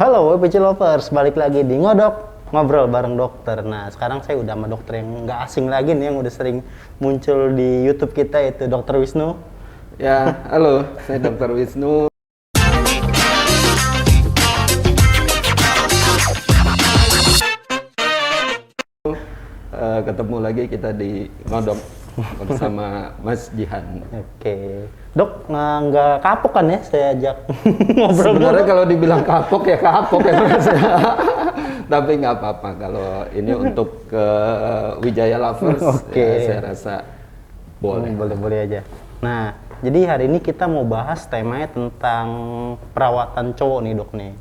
Halo WPC Lovers, balik lagi di Ngodok, ngobrol bareng dokter. Nah, sekarang saya udah sama dokter yang nggak asing lagi nih, yang udah sering muncul di YouTube kita, yaitu Dokter Wisnu. Ya, halo, saya Dokter Wisnu. Ketemu lagi kita di Ngodok bersama Mas Jihan. Oke, dok, nggak kapok kan ya saya ajak ngobrol? Sebenarnya kalau dibilang kapok ya kapok ya Mas. Tapi nggak apa-apa kalau ini untuk Wijaya Lovers. Oke. Ya, saya rasa boleh. Boleh aja. Nah, jadi hari ini kita mau bahas temanya tentang perawatan cowok nih dok nih.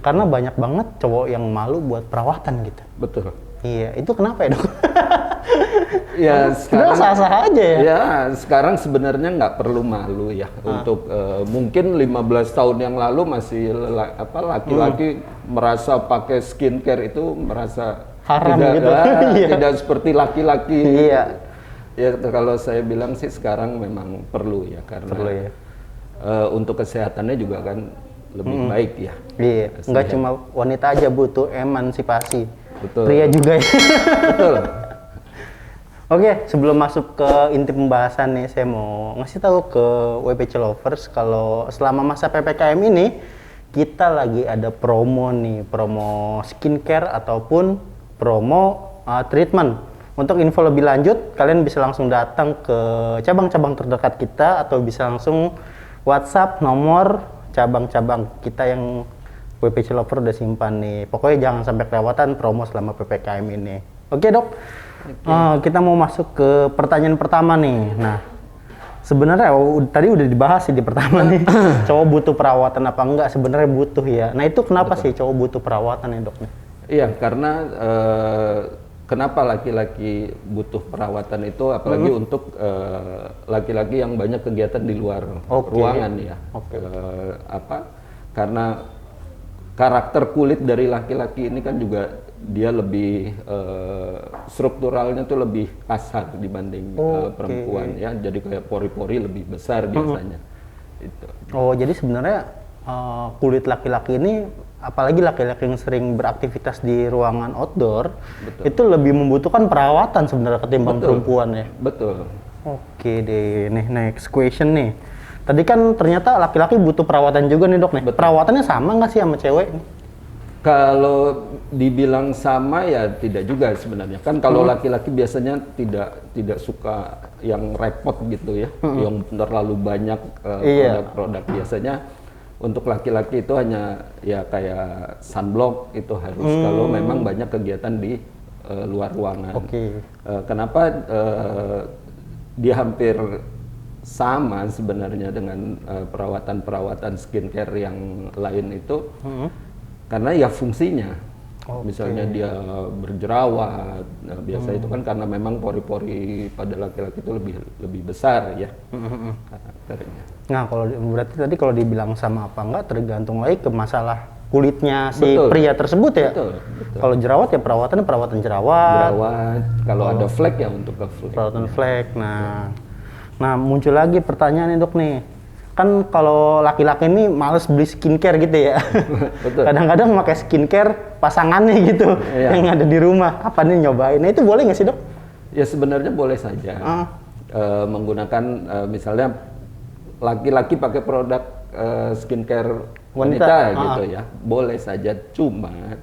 Karena banyak banget cowok yang malu buat perawatan gitu. Betul. Iya, itu kenapa ya dok? Ya sekarang sah-sah aja ya. Ya sekarang sebenarnya nggak perlu malu ya untuk mungkin 15 tahun yang lalu masih laki-laki merasa pakai skincare itu merasa Haram tidak, gitu. Iya. tidak seperti laki-laki. Iya. Ya kalau saya bilang sih sekarang memang perlu ya karena Perlu ya. untuk kesehatannya juga kan lebih baik ya. Iya, nggak cuma wanita aja butuh emansipasi. Betul. Pria juga ya. Betul. Oke, sebelum masuk ke inti pembahasan nih, saya mau ngasih tahu ke WPC Lovers kalau selama masa PPKM ini kita lagi ada promo nih, promo skincare ataupun promo treatment. Untuk info lebih lanjut, kalian bisa langsung datang ke cabang-cabang terdekat kita atau bisa langsung WhatsApp nomor cabang-cabang kita yang WPC Lover udah simpan nih. Pokoknya jangan sampai kelewatan promo selama PPKM ini. Oke dok, kita mau masuk ke pertanyaan pertama nih. Nah, sebenarnya tadi udah dibahas sih di pertama nih. Cowok butuh perawatan apa enggak? Sebenarnya butuh ya. Nah itu kenapa sih cowok butuh perawatan ya dok? Iya, karena kenapa laki-laki butuh perawatan itu, apalagi untuk laki-laki yang banyak kegiatan di luar ruangan ya. Karena karakter kulit dari laki-laki ini kan juga dia lebih strukturalnya tuh lebih kasar dibanding perempuan ya. Jadi kayak pori-pori lebih besar biasanya. Itu. Oh, jadi sebenarnya kulit laki-laki ini, apalagi laki-laki yang sering beraktivitas di ruangan outdoor, itu lebih membutuhkan perawatan sebenarnya ketimbang perempuan ya. Betul. Oke deh, nih next question nih. Tadi kan ternyata laki-laki butuh perawatan juga nih dok nih. Perawatannya sama nggak sih sama cewek? Kalau dibilang sama ya tidak juga sebenarnya. Kan kalau laki-laki biasanya tidak suka yang repot gitu ya, yang terlalu banyak produk-produk. Biasanya untuk laki-laki itu hanya ya kayak sunblock itu harus kalau memang banyak kegiatan di luar ruangan. Kenapa dia hampir sama sebenarnya dengan perawatan-perawatan skincare yang lain itu karena ya fungsinya. Misalnya dia berjerawat, biasa itu kan karena memang pori-pori pada laki-laki itu lebih besar ya karakternya. Nah kalau berarti tadi kalau dibilang sama apa enggak tergantung lagi ke masalah kulitnya si pria tersebut ya. Betul. Kalau jerawat ya perawatan jerawat. Kalau ada flek ya untuk ke flek. Perawatan flek. Nah muncul lagi pertanyaan nih dok nih. Kan kalau laki-laki ini males beli skincare gitu ya. Kadang-kadang pakai skincare pasangannya gitu yang ada di rumah. Apa nih nyobain? Nah itu boleh nggak sih dok? Ya sebenarnya boleh saja. Menggunakan misalnya laki-laki pakai produk skincare wanita gitu ya. Boleh saja, cuma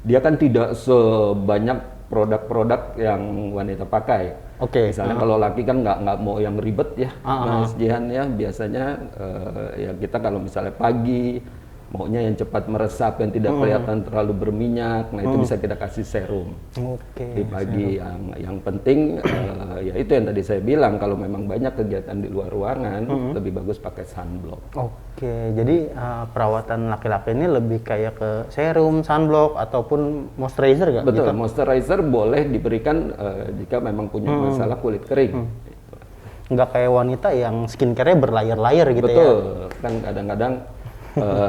dia kan tidak sebanyak produk-produk yang wanita pakai. Misalnya kalau laki kan nggak mau yang ribet ya, Mas Jihan ya. Biasanya ya kita kalau misalnya pagi maunya yang cepat meresap, yang tidak kelihatan terlalu berminyak, nah itu bisa kita kasih serum di pagi. Yang penting ya itu yang tadi saya bilang, kalau memang banyak kegiatan di luar ruangan lebih bagus pakai sunblock. Jadi perawatan laki-laki ini lebih kayak ke serum, sunblock ataupun moisturizer nggak? Betul, gitu? moisturizer boleh diberikan jika memang punya masalah kulit kering. Nggak kayak wanita yang skincare-nya berlayer-layer gitu ya? Betul, kan kadang-kadang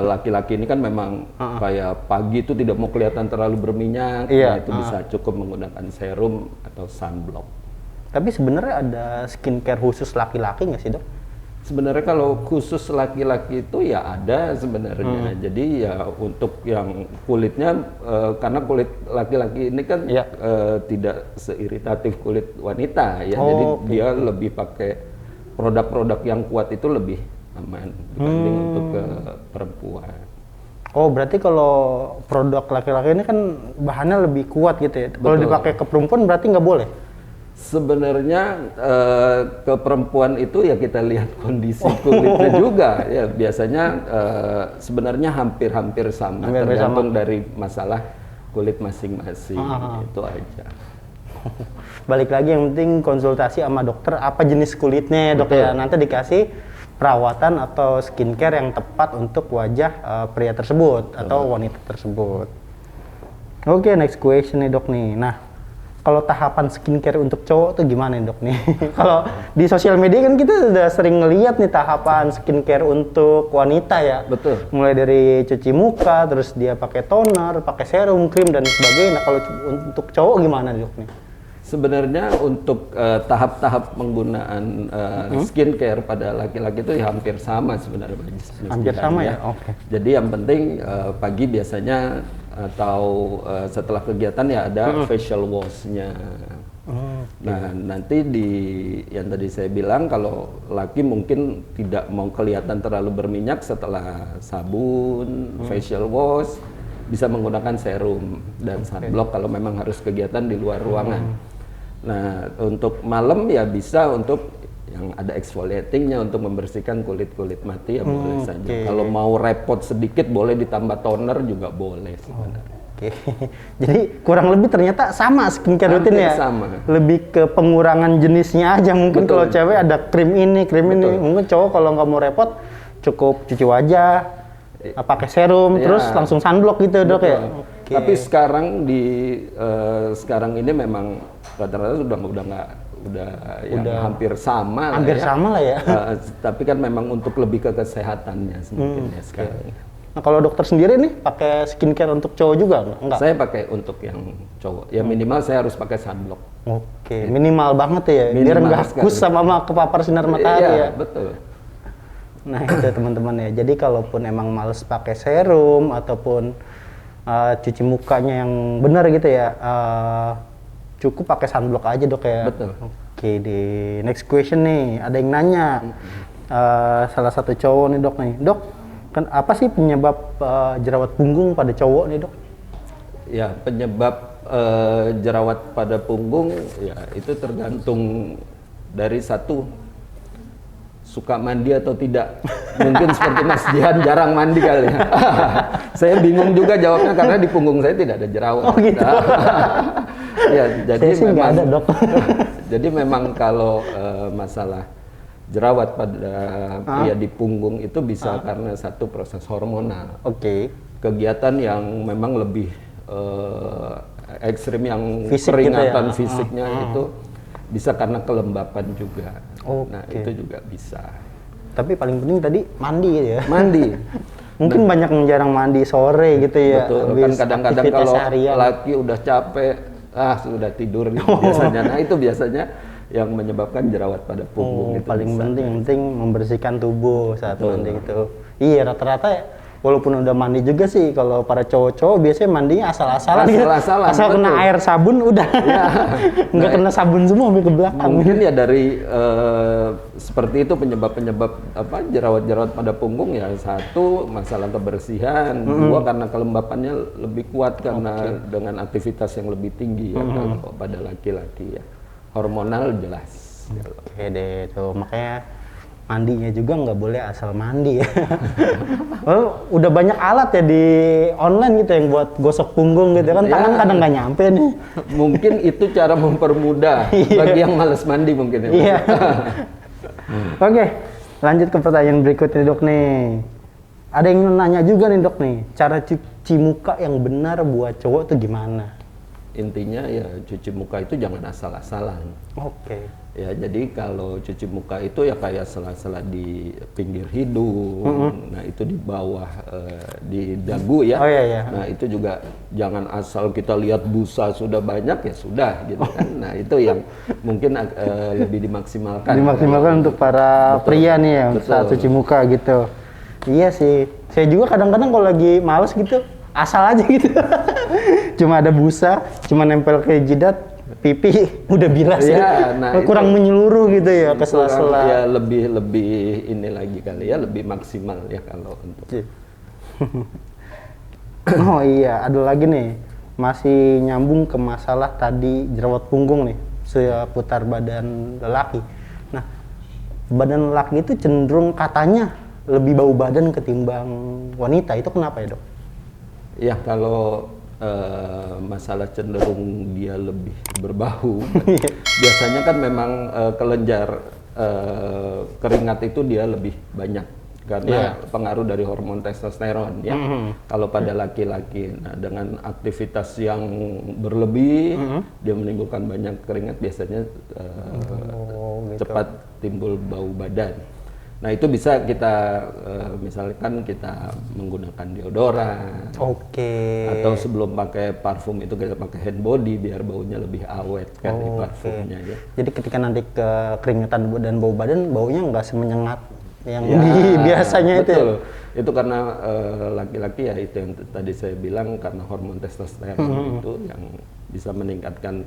laki-laki ini kan memang kayak pagi itu tidak mau kelihatan terlalu berminyak, nah itu bisa cukup menggunakan serum atau sunblock. Tapi sebenarnya ada skincare khusus laki-laki nggak sih dok? Sebenarnya kalau khusus laki-laki itu ya ada sebenarnya. Jadi ya untuk yang kulitnya karena kulit laki-laki ini kan Iya. tidak seiritatif kulit wanita ya. Oh, Jadi oke. dia lebih pakai produk-produk yang kuat itu lebih aman dibanding untuk ke perempuan. Oh, berarti kalau produk laki-laki ini kan bahannya lebih kuat gitu ya. Kalau Betul. dipakai ke perempuan berarti nggak boleh? Sebenarnya ke perempuan itu ya kita lihat kondisi kulitnya juga ya biasanya sebenarnya hampir-hampir sama Hampir-hampir tergantung dari masalah kulit masing-masing itu aja. Balik lagi yang penting konsultasi sama dokter apa jenis kulitnya ya dok Betul. ya. Nanti dikasih perawatan atau skincare yang tepat untuk wajah pria tersebut atau wanita tersebut. Oke, next question nih dok nih. Nah, kalau tahapan skincare untuk cowok tuh gimana nih dok nih? Kalau di sosial media kan kita udah sering ngeliat nih tahapan skincare untuk wanita ya. Betul. Mulai dari cuci muka, terus dia pakai toner, pakai serum, krim dan sebagainya. Nah, kalau untuk cowok gimana nih dok nih? Sebenarnya untuk tahap-tahap penggunaan skincare pada laki-laki itu ya hampir sama sebenarnya. Hampir sama ya? Oke. Jadi yang penting pagi biasanya atau setelah kegiatan ya ada facial wash-nya. Nah nanti di yang tadi saya bilang kalau laki mungkin tidak mau kelihatan terlalu berminyak setelah sabun, facial wash bisa menggunakan serum dan sunblock kalau memang harus kegiatan di luar ruangan. Nah, untuk malam ya bisa untuk yang ada exfoliatingnya untuk membersihkan kulit-kulit mati ya boleh saja. Kalau mau repot sedikit boleh ditambah toner juga boleh sebenarnya. Oke, jadi kurang lebih ternyata sama skincare rutin ya? Sama. Lebih ke pengurangan jenisnya aja. Mungkin Betul. kalau cewek ada krim ini, krim ini. Betul. Mungkin cowok kalau nggak mau repot, cukup cuci wajah, pakai serum, Ya. terus langsung sunblock gitu dok ya? Betul. Oke. Tapi sekarang ini memang rata-rata udah yang hampir sama lah Hampir ya. sama lah ya. Tapi kan memang untuk lebih ke kesehatannya mungkin ya sekarang. Nah kalau dokter sendiri nih, pakai skincare untuk cowok juga nggak? Enggak? Saya pakai untuk yang cowok. Ya minimal saya harus pakai sunblock. Oke, minimal banget ya, biar Minimal nggak sekali. kus sama kepapar sinar matahari Iya, ya. betul. Nah itu teman-teman ya. Jadi kalaupun emang males pakai serum ataupun cuci mukanya yang benar gitu ya, cukup pakai sunblock aja dok ya. Betul. Oke, di next question nih ada yang nanya, salah satu cowok nih dok nih, dok kan apa sih penyebab jerawat punggung pada cowok nih dok? Ya, penyebab jerawat pada punggung ya itu tergantung dari satu suka mandi atau tidak. Mungkin seperti Mas Jihan jarang mandi kali ya. Saya bingung juga jawabnya karena di punggung saya tidak ada jerawat. Oh gitu. Ya, jadi Saya sih nggak memang ada dok. jadi memang kalau masalah jerawat pada pria di punggung itu bisa karena satu proses hormonal. Oke. Kegiatan yang memang lebih ekstrim yang Fisik gitu peringatan ya? fisiknya itu bisa karena kelembapan juga. Nah Oke. itu juga bisa. Tapi paling penting tadi mandi gitu ya. Mandi. Mungkin banyak yang jarang mandi sore gitu ya. Betul. habis Kan kadang-kadang aktivitas kalau harian. laki udah capek, sudah tidur gitu biasanya. Nah itu biasanya yang menyebabkan jerawat pada punggung itu. Paling bisa. penting membersihkan tubuh saat Betul. mandi itu. Iya rata-rata ya, walaupun udah mandi juga sih kalau para cowok-cowok biasanya mandinya asal-asalan gitu. Asal-asalan, Asal kena betul. air sabun udah. Ya. Nggak kena sabun semua sampai ke belakang. Mungkin ya dari seperti itu penyebab-penyebab apa jerawat-jerawat pada punggung ya satu masalah kebersihan, dua karena kelembapannya lebih kuat karena dengan aktivitas yang lebih tinggi ya kalau pada laki-laki ya. Hormonal jelas. Oke deh tuh makanya mandinya juga nggak boleh asal mandi ya. Oh, udah banyak alat ya di online gitu yang buat gosok punggung gitu kan tangan Ya. kadang nggak nyampe nih. Mungkin itu cara mempermudah bagi yang males mandi mungkin ya. Iya. Oke, lanjut ke pertanyaan berikutnya dok nih. Ada yang nanya juga nih dok nih, cara cuci muka yang benar buat cowok tuh gimana? Intinya ya cuci muka itu jangan asal-asalan. Oke. Ya, jadi kalau cuci muka itu ya kayak sela-sela di pinggir hidung, nah itu di bawah di dagu ya. Oh, iya. Nah itu juga jangan asal kita lihat busa sudah banyak ya sudah gitu kan. Nah itu yang mungkin lebih dimaksimalkan. Dimaksimalkan untuk para pria nih ya Betul. saat cuci muka gitu. Iya sih. Saya juga kadang-kadang kalau lagi males gitu asal aja gitu. Cuma ada busa, cuma nempel ke jidat, pipi udah bilas ya. Nah, kurang menyeluruh gitu ya ke sela-sela. Ya lebih ini lagi kali ya, lebih maksimal ya kalau untuk. Oh iya, ada lagi nih. Masih nyambung ke masalah tadi jerawat punggung nih, seputar badan lelaki. Nah, badan lelaki itu cenderung katanya lebih bau badan ketimbang wanita. Itu kenapa ya, Dok? Ya kalau masalah cenderung dia lebih berbau, biasanya kan memang kelenjar keringat itu dia lebih banyak karena pengaruh dari hormon testosteron ya. Kalau pada laki-laki, nah dengan aktivitas yang berlebih, dia menimbulkan banyak keringat, biasanya gitu. cepat timbul bau badan. Nah itu bisa kita misalkan kita menggunakan deodoran, atau sebelum pakai parfum itu kita pakai hand body biar baunya lebih awet kan di parfumnya ya. Jadi ketika nanti ke keringetan dan bau badan, baunya nggak semenyengat yang biasanya itu. Betul. Itu karena laki-laki ya itu yang tadi saya bilang karena hormon testosteron itu yang bisa meningkatkan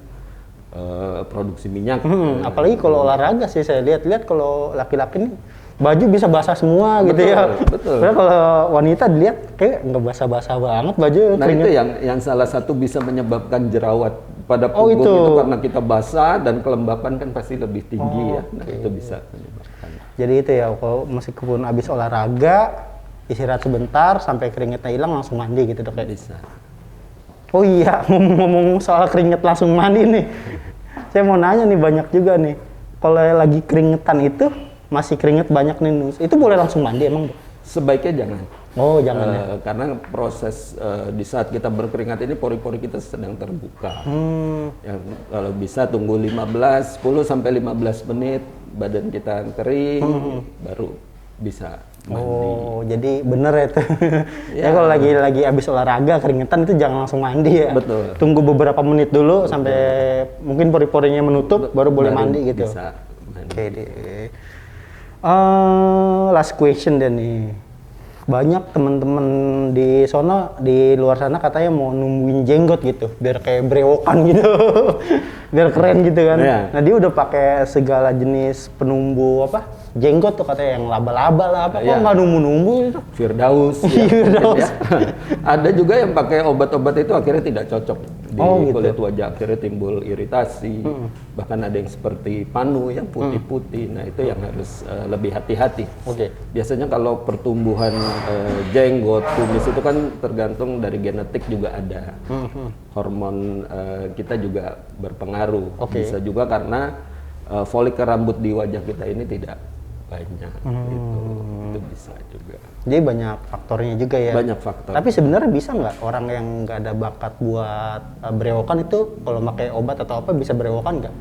produksi minyak. Apalagi kalau olahraga sih saya lihat kalau laki-laki nih baju bisa basah semua gitu ya. Betul. Padahal kalau wanita dilihat kayak nggak basah-basah banget baju. Nah itu yang salah satu bisa menyebabkan jerawat pada punggung itu karena kita basah dan kelembapan kan pasti lebih tinggi ya. Nah itu bisa menyebabkan. Jadi itu ya, kalau meskipun habis olahraga istirahat sebentar sampai keringetnya hilang langsung mandi gitu, Dok. Bisa. Oh iya, ngomong soal keringet langsung mandi nih. Saya mau nanya nih, banyak juga nih. Kalau lagi keringetan itu masih keringet banyak nih, itu boleh langsung mandi emang, Dok? Sebaiknya jangan. Oh, jangan ya. Karena proses di saat kita berkeringat ini pori-pori kita sedang terbuka. Ya, kalau bisa tunggu 10 sampai 15 menit badan kita kering baru bisa mandi. Oh, jadi bener ya tuh. Ya kalau lagi habis olahraga keringetan itu jangan langsung mandi ya. Betul. Tunggu beberapa menit dulu sampai mungkin pori-porinya menutup baru boleh mandi gitu. Bisa mandi. Oke deh. Last question deh nih. Banyak teman-teman di luar sana katanya mau numbuhin jenggot gitu, biar kayak brewokan gitu, biar keren gitu kan. Nah dia udah pakai segala jenis penumbuh jenggot tuh katanya yang laba-laba lah kok nggak numbu-numbu itu. Firdaus. Firdaus. Ya. Ada juga yang pakai obat-obat itu akhirnya tidak cocok di kulit wajah, akhirnya timbul iritasi. Bahkan ada yang seperti panu yang putih-putih. Nah itu yang harus lebih hati-hati. Biasanya kalau pertumbuhan jenggot, kumis itu kan tergantung dari genetik juga ada. Hormon kita juga berpengaruh. Bisa juga karena folikel rambut di wajah kita ini tidak banyak. Itu bisa juga. Jadi banyak faktornya juga ya. Banyak faktor. Tapi sebenarnya bisa nggak orang yang nggak ada bakat buat brewokan itu kalau pakai obat atau apa bisa brewokan nggak?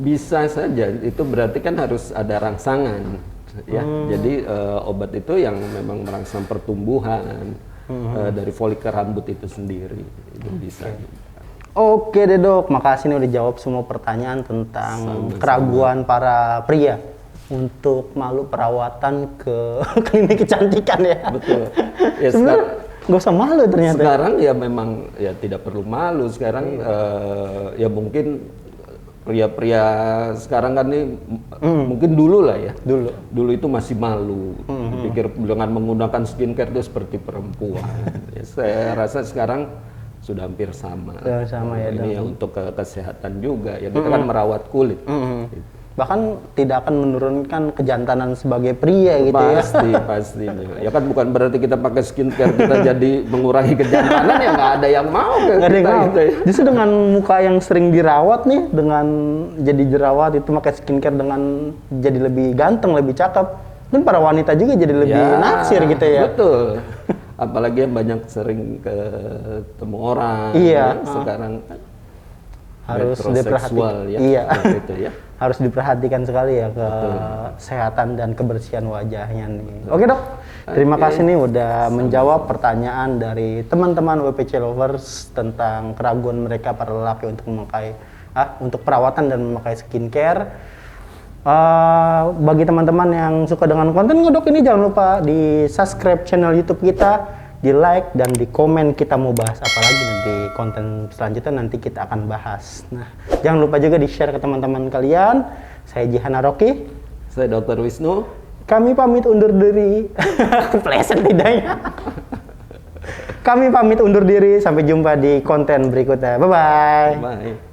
Bisa saja. Itu berarti kan harus ada rangsangan. Ya, jadi obat itu yang memang merangsang pertumbuhan dari folikel rambut itu sendiri, itu bisa. Oke deh, Dok, makasih nih udah jawab semua pertanyaan tentang keraguan para pria untuk malu perawatan ke klinik kecantikan ya. Betul. Ya, sebenarnya nggak usah malu ternyata. Sekarang ya memang ya tidak perlu malu. Sekarang ya mungkin pria-pria sekarang kan nih mungkin dulu lah ya. Dulu itu masih malu. Pikir dengan menggunakan skincare itu seperti perempuan. Ya, saya rasa sekarang sudah hampir sama. Sama ya, ini ya untuk kesehatan juga. Ya kita kan merawat kulit. Bahkan tidak akan menurunkan kejantanan sebagai pria gitu Pasti. Ya kan bukan berarti kita pakai skincare kita jadi mengurangi kejantanan, ya nggak ada yang mau kita gitu ya. Justru dengan muka yang sering dirawat nih, dengan jadi jerawat itu pakai skincare dengan jadi lebih ganteng, lebih cakep. Dan para wanita juga jadi lebih naksir gitu ya. Betul. Apalagi yang banyak sering ketemu orang. Iya. Sekarang harus diperhatikan ya. Iya. Gitu ya. harus diperhatikan sekali ya kesehatan dan kebersihan wajahnya nih. Oke dok, terima kasih nih udah menjawab pertanyaan dari teman-teman WPC lovers tentang keraguan mereka para lelaki untuk memakai untuk perawatan dan memakai skincare. Bagi teman-teman yang suka dengan konten Ngedok ini, jangan lupa di subscribe channel YouTube kita, di like dan di komen kita mau bahas apa lagi nanti konten selanjutnya nanti kita akan bahas. Nah, jangan lupa juga di share ke teman-teman kalian. Saya Jihana Rocky. Saya Dr. Wisnu. Kami pamit undur diri. Kepleset lidahnya. Kami pamit undur diri. Sampai jumpa di konten berikutnya. Bye-bye. Bye.